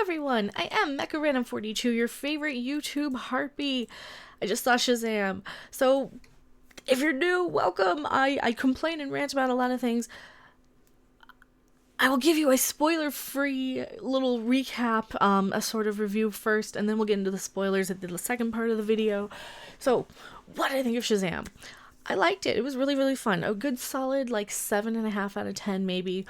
everyone, I am Mecha42, your favorite YouTube heartbeat. I just saw Shazam. So, if you're new, welcome. I complain and rant about a lot of things. I will give you a spoiler-free little recap, a sort of review first, and then we'll get into the spoilers at the second part of the video. So, what did I think of Shazam? I liked it. It was really, really fun. A good solid, 7.5 out of 10, maybe.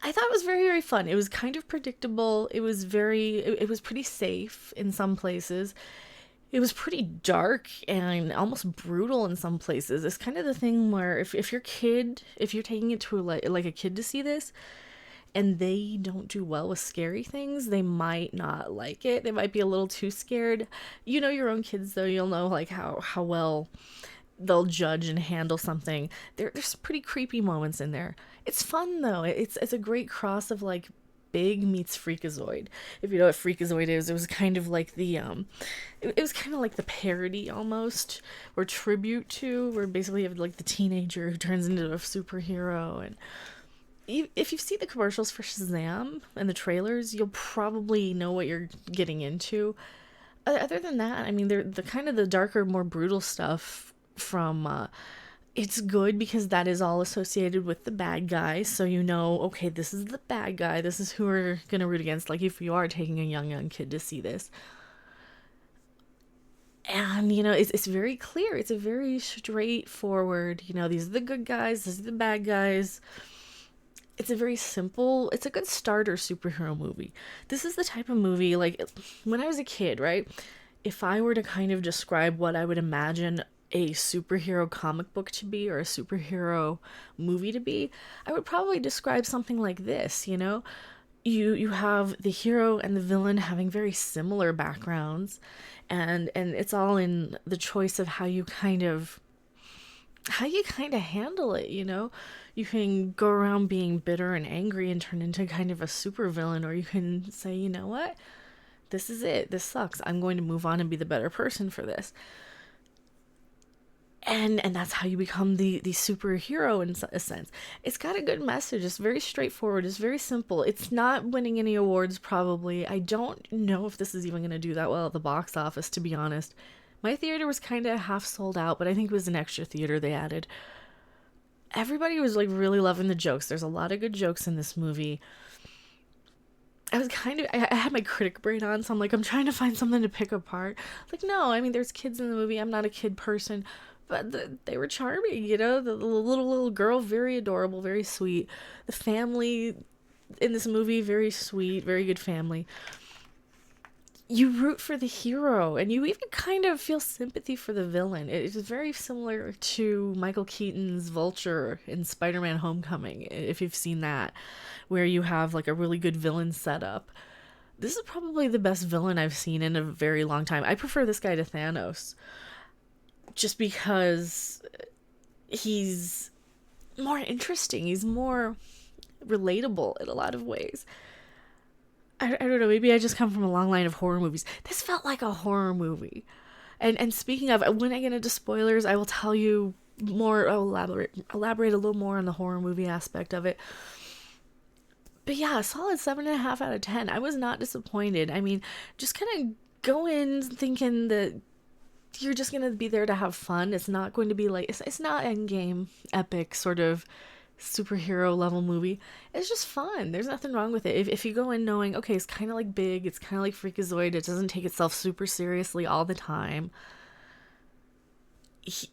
I thought it was very, very fun. It was kind of predictable. It was pretty safe in some places. It was pretty dark and almost brutal in some places. It's kind of the thing where if you're taking it to like a kid to see this and they don't do well with scary things, they might not like it. They might be a little too scared. You know your own kids though, you'll know how well they'll judge and handle something. There's some pretty creepy moments in there. It's fun though. It's a great cross of Big meets Freakazoid. If you know what Freakazoid is, it was kind of like it was kind of like the parody almost, or tribute to, where basically you have the teenager who turns into a superhero. And if you've seen the commercials for Shazam and the trailers, you'll probably know what you're getting into. Other than that, I mean, they're the kind of the darker, more brutal stuff from it's good because that is all associated with the bad guy, so you know, okay, this is the bad guy, this is who we're gonna root against, if you are taking a young kid to see this. And it's very clear, it's a very straightforward, these are the good guys, these are the bad guys. It's a good starter superhero movie. This is the type of movie, when I was a kid, right, if I were to kind of describe what I would imagine a superhero comic book to be, or a superhero movie to be, I would probably describe something like this. You have the hero and the villain having very similar backgrounds, and it's all in the choice of how you kind of handle it. You can go around being bitter and angry and turn into kind of a super villain, or you can say, you know what, this is it, this sucks, I'm going to move on and be the better person for this. And that's how you become the superhero in a sense. It's got a good message. It's very straightforward. It's very simple. It's not winning any awards, probably. I don't know if this is even going to do that well at the box office, to be honest. My theater was kind of half sold out, but I think it was an extra theater they added. Everybody was really loving the jokes. There's a lot of good jokes in this movie. I had my critic brain on, so I'm trying to find something to pick apart. No, I mean, there's kids in the movie. I'm not a kid person. But they were charming, the little girl, very adorable, very sweet. The family in this movie, very sweet, very good family. You root for the hero, and you even kind of feel sympathy for the villain. It is very similar to Michael Keaton's Vulture in Spider-Man Homecoming, if you've seen that, where you have a really good villain setup. This is probably the best villain I've seen in a very long time. I prefer this guy to Thanos, just because he's more interesting. He's more relatable in a lot of ways. I don't know, maybe I just come from a long line of horror movies. This felt like a horror movie. And speaking of, when I get into spoilers, I will tell you more, I'll elaborate a little more on the horror movie aspect of it. But yeah, a solid 7.5 out of 10. I was not disappointed. I mean, just kind of go in thinking that you're just going to be there to have fun. It's not going to be it's not Endgame epic sort of superhero level movie. It's just fun. There's nothing wrong with it. If you go in knowing, okay, it's kind of like Big, it's kind of like Freakazoid, it doesn't take itself super seriously all the time.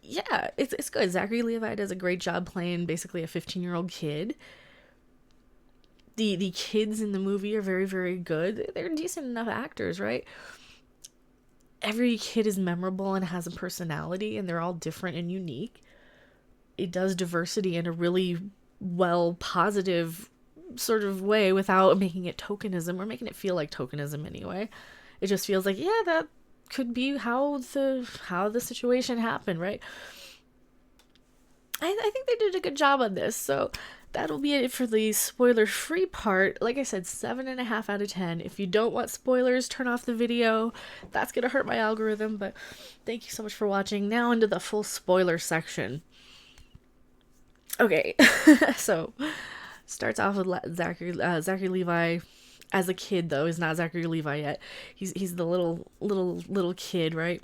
Yeah, it's good. Zachary Levi does a great job playing basically a 15-year-old kid. The kids in the movie are very, very good. They're decent enough actors, right? Every kid is memorable and has a personality, and they're all different and unique. It does diversity in a really positive sort of way without making it tokenism, or making it feel like tokenism anyway. It just feels like, yeah, that could be how the situation happened, right? I think they did a good job on this, so that'll be it for the spoiler-free part. Like I said, 7.5 out of 10. If you don't want spoilers, turn off the video. That's gonna hurt my algorithm, but thank you so much for watching. Now into the full spoiler section. Okay, so starts off with Zachary Levi as a kid, though. He's not Zachary Levi yet. He's the little kid, right?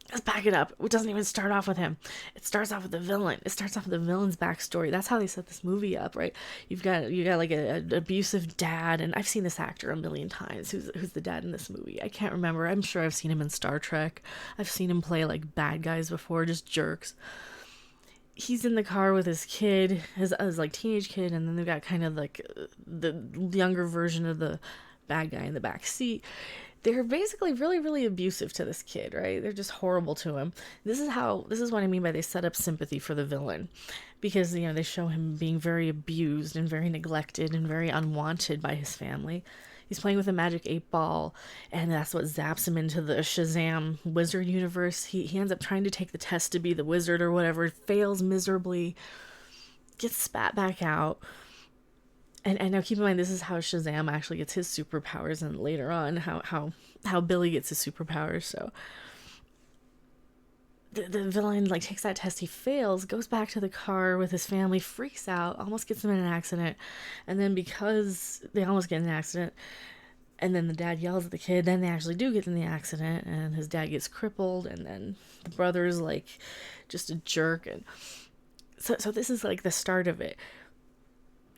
Let's back it up. It doesn't even start off with him. It starts off with the villain. It starts off with the villain's backstory. That's how they set this movie up, right? You got like an abusive dad, and I've seen this actor a million times. Who's the dad in this movie? I can't remember. I'm sure I've seen him in Star Trek. I've seen him play like bad guys before, just jerks. He's in the car with his kid, his like teenage kid, and then they've got kind of like the younger version of the bad guy in the back seat. They're basically really, really abusive to this kid, right? They're just horrible to him. This is what I mean by they set up sympathy for the villain, because they show him being very abused and very neglected and very unwanted by his family. He's playing with a magic 8-ball, and that's what zaps him into the Shazam wizard universe. He ends up trying to take the test to be the wizard or whatever, fails miserably, gets spat back out. And now keep in mind, this is how Shazam actually gets his superpowers, and later on how Billy gets his superpowers. So the villain like takes that test, he fails, goes back to the car with his family, freaks out, almost gets them in an accident, and then because they almost get in an accident, and then the dad yells at the kid, then they actually do get in the accident, and his dad gets crippled, and then the brother's like just a jerk, and so this is like the start of it.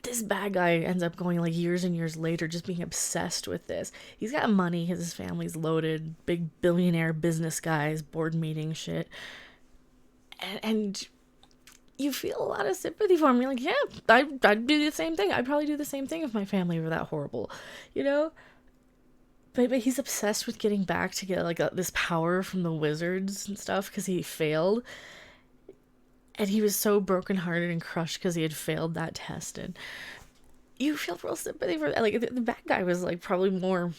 This bad guy ends up going like years and years later just being obsessed with this. He's got money, his family's loaded, big billionaire business guys, board meeting shit. And you feel a lot of sympathy for him. You're like, yeah, I'd do the same thing. I'd probably do the same thing if my family were that horrible, But he's obsessed with getting back to get like this power from the wizards and stuff because he failed. And he was so brokenhearted and crushed because he had failed that test. And you feel real sympathy for that. Like, the bad guy was, like, probably more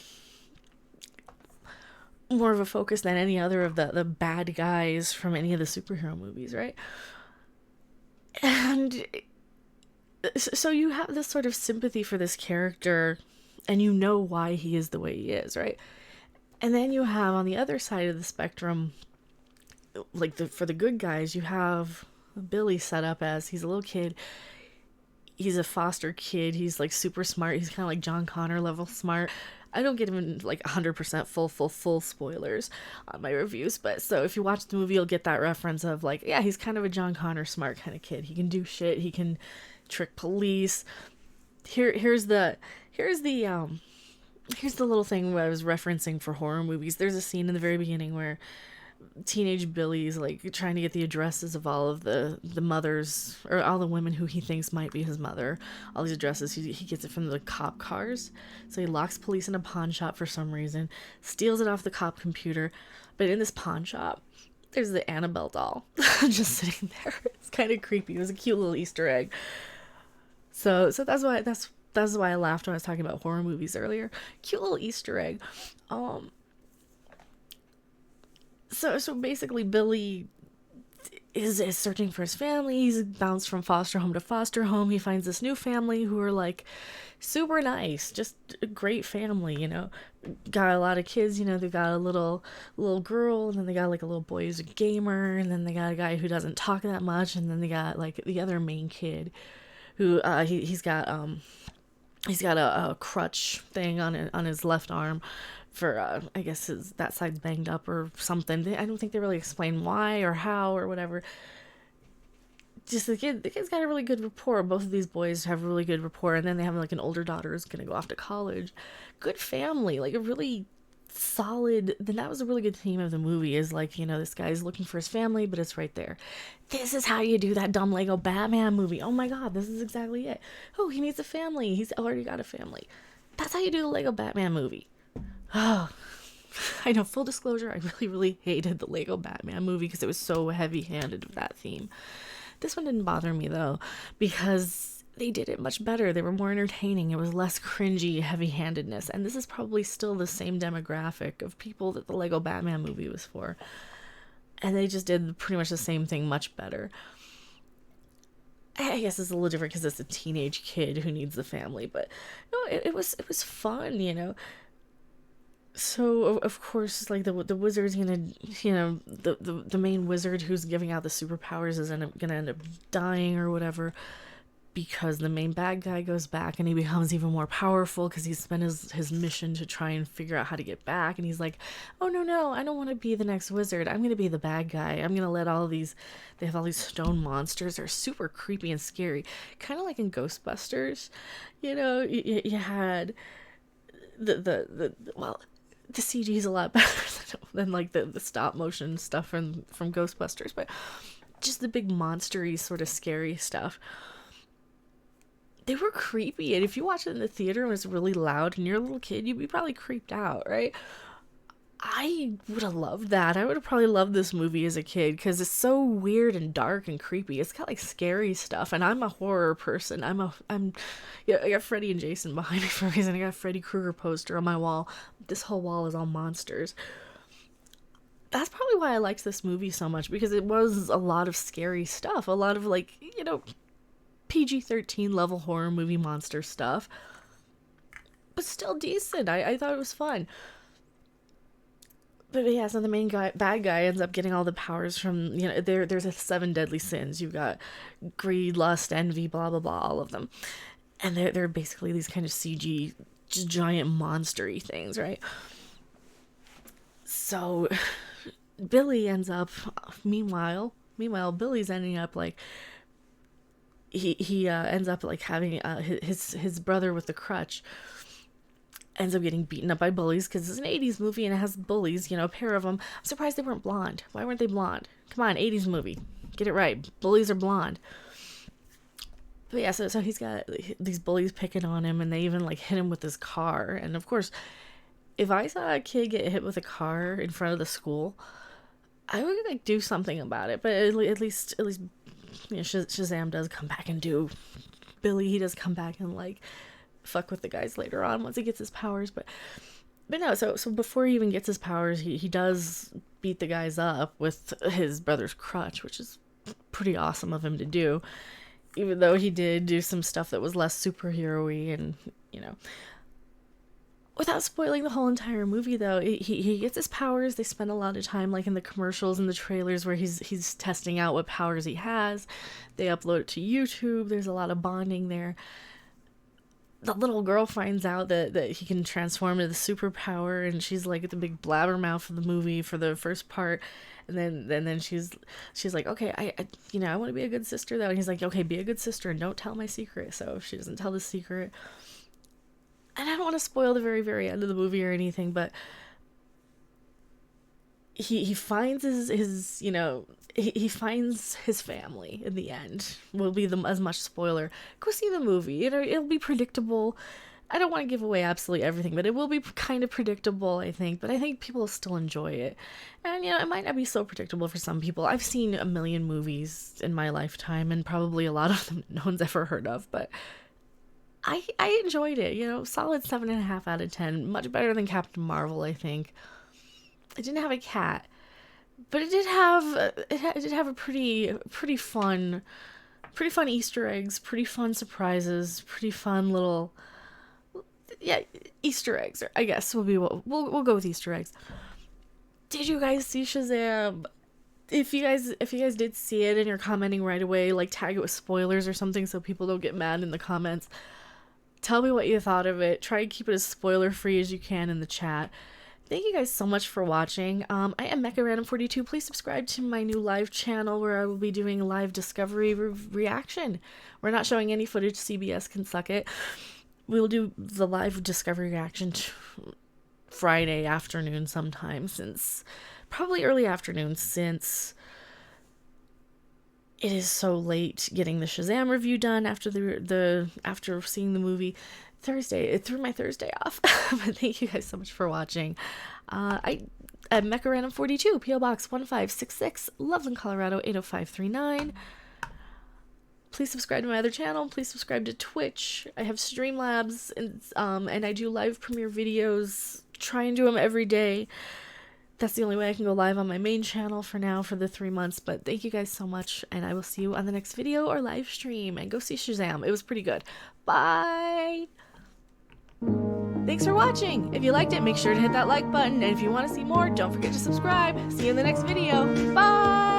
of a focus than any other of the bad guys from any of the superhero movies, right? And so you have this sort of sympathy for this character, and you know why he is the way he is, right? And then you have, on the other side of the spectrum, like, for the good guys, you have Billy set up as he's a little kid. He's a foster kid. He's like super smart. He's kind of like John Connor level smart. I don't get him like 100% full spoilers on my reviews, but so if you watch the movie, you'll get that reference of like, yeah, he's kind of a John Connor smart kind of kid. He can do shit. He can trick police. Here's the little thing where I was referencing for horror movies. There's a scene in the very beginning where teenage Billy's like trying to get the addresses of all of the mothers, or all the women who he thinks might be his mother. All these addresses, he gets it from the cop cars. So he locks police in a pawn shop for some reason, steals it off the cop computer. But in this pawn shop, there's the Annabelle doll just sitting there. It's kind of creepy. It was a cute little Easter egg. So that's why I laughed when I was talking about horror movies earlier. Cute little Easter egg. So basically Billy is searching for his family. He's bounced from foster home to foster home. He finds this new family who are like super nice, just a great family, got a lot of kids, they've got a little girl, and then they got like a little boy who's a gamer, and then they got a guy who doesn't talk that much, and then they got like the other main kid who he's got a crutch thing on his left arm for I guess that side's banged up or something. I don't think they really explain why or how or whatever. Just the kid's got a really good rapport. Both of these boys have a really good rapport, and then they have like an older daughter who's gonna go off to college. Good family, like a really solid. Then that was a really good theme of the movie, is like, this guy's looking for his family, but it's right there. This is how you do that dumb Lego Batman movie. Oh my god, this is exactly it. Oh, he needs a family. He's already got a family. That's how you do the Lego Batman movie. Oh, I know, full disclosure, I really, really hated the Lego Batman movie because it was so heavy-handed with that theme. This one didn't bother me, though, because they did it much better. They were more entertaining. It was less cringy heavy-handedness. And this is probably still the same demographic of people that the Lego Batman movie was for. And they just did pretty much the same thing much better. I guess it's a little different because it's a teenage kid who needs the family. But no, it was fun, So, of course, like, the wizard's gonna, the main wizard who's giving out the superpowers is gonna end up dying or whatever. because the main bad guy goes back and he becomes even more powerful because he's spent his mission to try and figure out how to get back. And he's like, oh, no, I don't want to be the next wizard. I'm going to be the bad guy. I'm going to let they have all these stone monsters. They're super creepy and scary. Kind of like in Ghostbusters. You had the CG is a lot better than like the stop motion stuff from Ghostbusters, but just the big monstery sort of scary stuff. They were creepy, and if you watch it in the theater and it's really loud and you're a little kid, you'd be probably creeped out, right? I would have loved that. I would have probably loved this movie as a kid because it's so weird and dark and creepy. It's got like scary stuff, and I'm a horror person. I got Freddy and Jason behind me for a reason. I got a Freddy Krueger poster on my wall. This whole wall is all monsters. That's probably why I liked this movie so much, because it was a lot of scary stuff, a lot of like, PG-13 level horror movie monster stuff, but still decent. I thought it was fun. But yeah, so the main bad guy ends up getting all the powers from, there's a 7 deadly sins. You've got greed, lust, envy, blah, blah, blah, all of them. And they're basically these kind of CG, just giant monster-y things, right? So Billy ends up, meanwhile, Billy's ending up like, he ends up like having his brother with the crutch ends up getting beaten up by bullies because it's an 80s movie and it has bullies, a pair of them. I'm surprised they weren't blonde. Why weren't they blonde? Come on, 80s movie. Get it right. Bullies are blonde. But yeah, so he's got these bullies picking on him, and they even like hit him with his car. And of course, if I saw a kid get hit with a car in front of the school, I would like do something about it. But at least Shazam does come back and do Billy. He does come back and like fuck with the guys later on once he gets his powers. But no, so before he even gets his powers, he does beat the guys up with his brother's crutch, which is pretty awesome of him to do, even though he did do some stuff that was less superhero-y. And without spoiling the whole entire movie, though, he gets his powers. They spend a lot of time like in the commercials and the trailers where he's testing out what powers he has. They upload it to YouTube. There's a lot of bonding there. The little girl finds out that he can transform into the superpower, and she's like the big blabbermouth of the movie for the first part. And then she's like, okay, I want to be a good sister though. And he's like, okay, be a good sister and don't tell my secret. So she doesn't tell the secret. And I don't want to spoil the very, very end of the movie or anything, but he finds his he finds his family in the end. Will be as much spoiler. Go see the movie. It'll be predictable. I don't want to give away absolutely everything, but it will be kind of predictable, I think. But I think people will still enjoy it. And, it might not be so predictable for some people. I've seen a million movies in my lifetime, and probably a lot of them no one's ever heard of. But I enjoyed it. Solid 7.5 out of 10. Much better than Captain Marvel, I think. It didn't have a cat, but it did have a pretty fun Easter eggs, pretty fun surprises, pretty fun little Easter eggs. I guess we'll go with Easter eggs. Did you guys see Shazam? If you guys did see it and you're commenting right away, like tag it with spoilers or something so people don't get mad in the comments. Tell me what you thought of it. Try and keep it as spoiler free as you can in the chat. Thank you guys so much for watching. I am Mecha42. Please subscribe to my new live channel where I will be doing a live Discovery reaction. We're not showing any footage. CBS can suck it. We will do the live Discovery reaction Friday afternoon sometime, probably early afternoon, since it is so late getting the Shazam review done after seeing the movie. Thursday. It threw my Thursday off. But thank you guys so much for watching. I'm Mecha42, P.O. Box 1566, Loveland, Colorado 80539. Please subscribe to my other channel. Please subscribe to Twitch. I have Streamlabs, and I do live premiere videos. Try and do them every day. That's the only way I can go live on my main channel for now for the 3 months. But thank you guys so much, and I will see you on the next video or live stream. And go see Shazam. It was pretty good. Bye! Thanks for watching. If you liked it, make sure to hit that like button. And if you want to see more, don't forget to subscribe. See you in the next video. Bye!